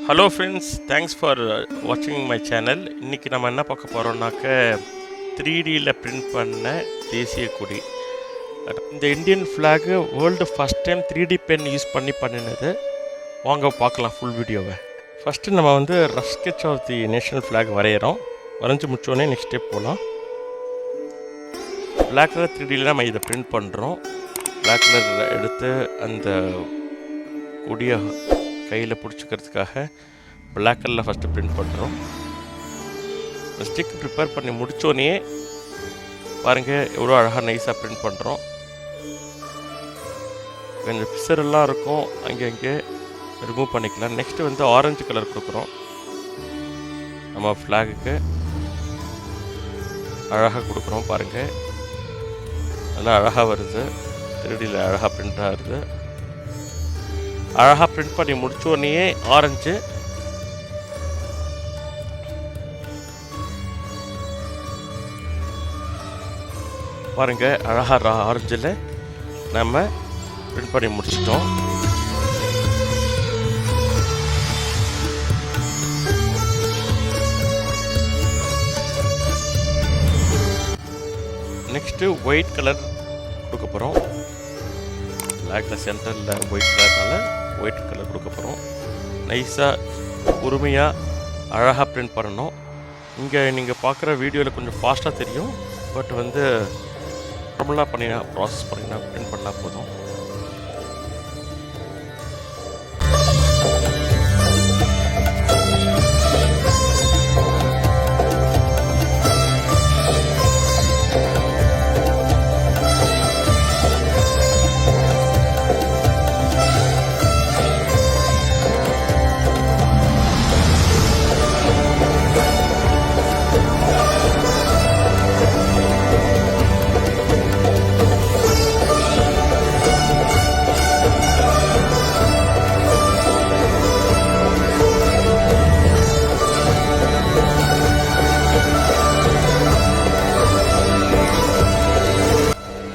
Hello friends, thanks for வாட்சிங் my channel. இன்றைக்கி நம்ம என்ன பார்க்க போகிறோம்னாக்க 3Dயில் பிரிண்ட் பண்ண தேசிய கொடி. இந்த Indian flag world first time 3D pen use பண்ணி பண்ணினது. வாங்க பார்க்கலாம் ஃபுல் வீடியோவை. ஃபஸ்ட்டு நம்ம rough sketch of the national flag வரைகிறோம். வரைஞ்சி முடிச்சோடனே நெக்ஸ்ட் ஸ்டெப் போகலாம். பிளாக் கலர் 3Dயில் நம்ம இதை பிரிண்ட் பண்ணுறோம். பிளாக் கலர் எடுத்து அந்த கொடியை கையில் பிடிச்சிக்கிறதுக்காக பிளாக் கலரில் ஃபஸ்ட்டு பிரிண்ட் பண்ணுறோம். ஸ்டிக் ப்ரிப்பேர் பண்ணி முடித்தோடனே பாருங்கள் எவ்வளோ அழகாக நைஸாக பிரிண்ட் பண்ணுறோம். கொஞ்சம் பிசரெல்லாம் இருக்கும், அங்கே ரிமூவ் பண்ணிக்கலாம். நெக்ஸ்ட்டு ஆரஞ்சு கலர் கொடுக்குறோம். நம்ம ஃப்ளாகுக்கு அழகாக கொடுக்குறோம். பாருங்கள் நல்லா அழகாக வருது. 3Dயில் அழகாக பிரிண்ட் ஆகுது. அழகாக பிரிண்ட் பண்ணி முடிச்சோடனே ஆரஞ்சு பாருங்க, அழகாக ஆரஞ்சில் நம்ம பிரிண்ட் பண்ணி முடிச்சிட்டோம். நெக்ஸ்ட்டு ஒயிட் கலர் கொடுக்க போகிறோம். பிளாக்கில் சென்டரில் ஒயிட் கலர்னால ஒயிட் கலர் கொடுக்க போகிறோம். நைஸாக பொறுமையாக அழகாக பிரிண்ட் பண்ணணும். இங்கே நீங்கள் பார்க்குற வீடியோவில் கொஞ்சம் ஃபாஸ்ட்டாக தெரியும், பட் நார்மலாக பண்ணினா ப்ராசஸ் பண்ணிங்கன்னா பிரிண்ட் பண்ணால் போதும்.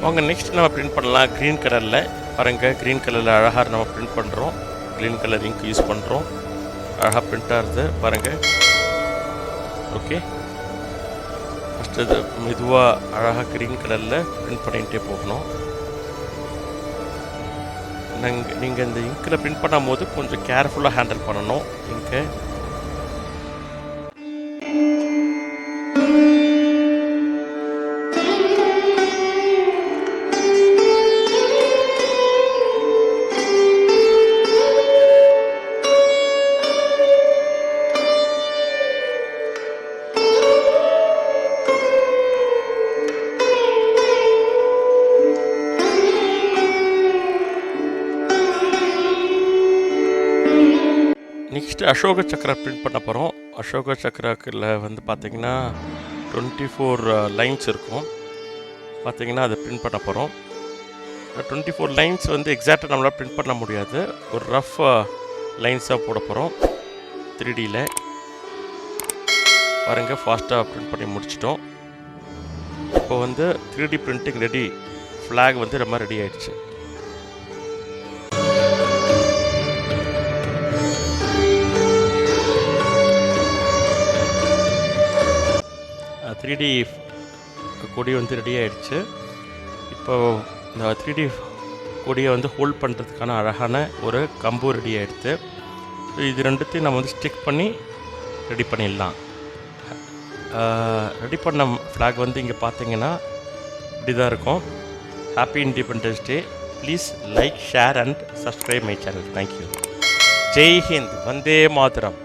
அவங்க நெக்ஸ்ட் நம்ம பிரிண்ட் பண்ணலாம் க்ரீன் கலரில். பாருங்கள், க்ரீன் கலரில் அழகாக நம்ம பிரிண்ட் பண்ணுறோம். க்ரீன் கலர் இங்க் யூஸ் பண்ணுறோம். அழகாக பிரிண்ட் ஆகுது பாருங்கள். ஓகே, ஃபஸ்ட்டு இது மெதுவாக அழகாக க்ரீன் கலரில் பிரிண்ட் பண்ணிகிட்டே போகணும். நீங்கள் இந்த இங்கில் பிரிண்ட் பண்ணும் போது கொஞ்சம் கேர்ஃபுல்லாக ஹேண்டில் பண்ணணும் இங்கு. நெக்ஸ்ட்டு அசோக சக்கரா பிரிண்ட் பண்ண போகிறோம். அசோக சக்கராக்கில் பார்த்திங்கன்னா 24 லைன்ஸ் இருக்கும். பார்த்திங்கன்னா அதை பிரிண்ட் பண்ண போகிறோம். 24 லைன்ஸ் எக்ஸாக்டாக நம்மளால் பிரிண்ட் பண்ண முடியாது. ஒரு ரஃப் லைன்ஸாக போட போகிறோம் 3Dயில். பாருங்கள், ஃபாஸ்ட்டாக பிரிண்ட் பண்ணி முடிச்சிட்டோம். இப்போ 3D பிரிண்டிங் ரெடி. ஃப்ளாக் ரொம்ப ரெடி ஆகிடுச்சு. த்ரீ கொடி ரெடி ஆகிடுச்சு. இப்போது இந்த 3D கொடியை ஹோல்ட் பண்ணுறதுக்கான அழகான ஒரு கம்பு ரெடி ஆகிடுது. இது ரெண்டுத்தையும் நம்ம ஸ்டிக் பண்ணி ரெடி பண்ணிடலாம். ரெடி பண்ண ஃப்ளாக் இங்கே பார்த்தீங்கன்னா இப்படி தான் இருக்கும். Happy independence day. Please like, share and subscribe my channel. Thank you. Jai Hind. Vande Mataram.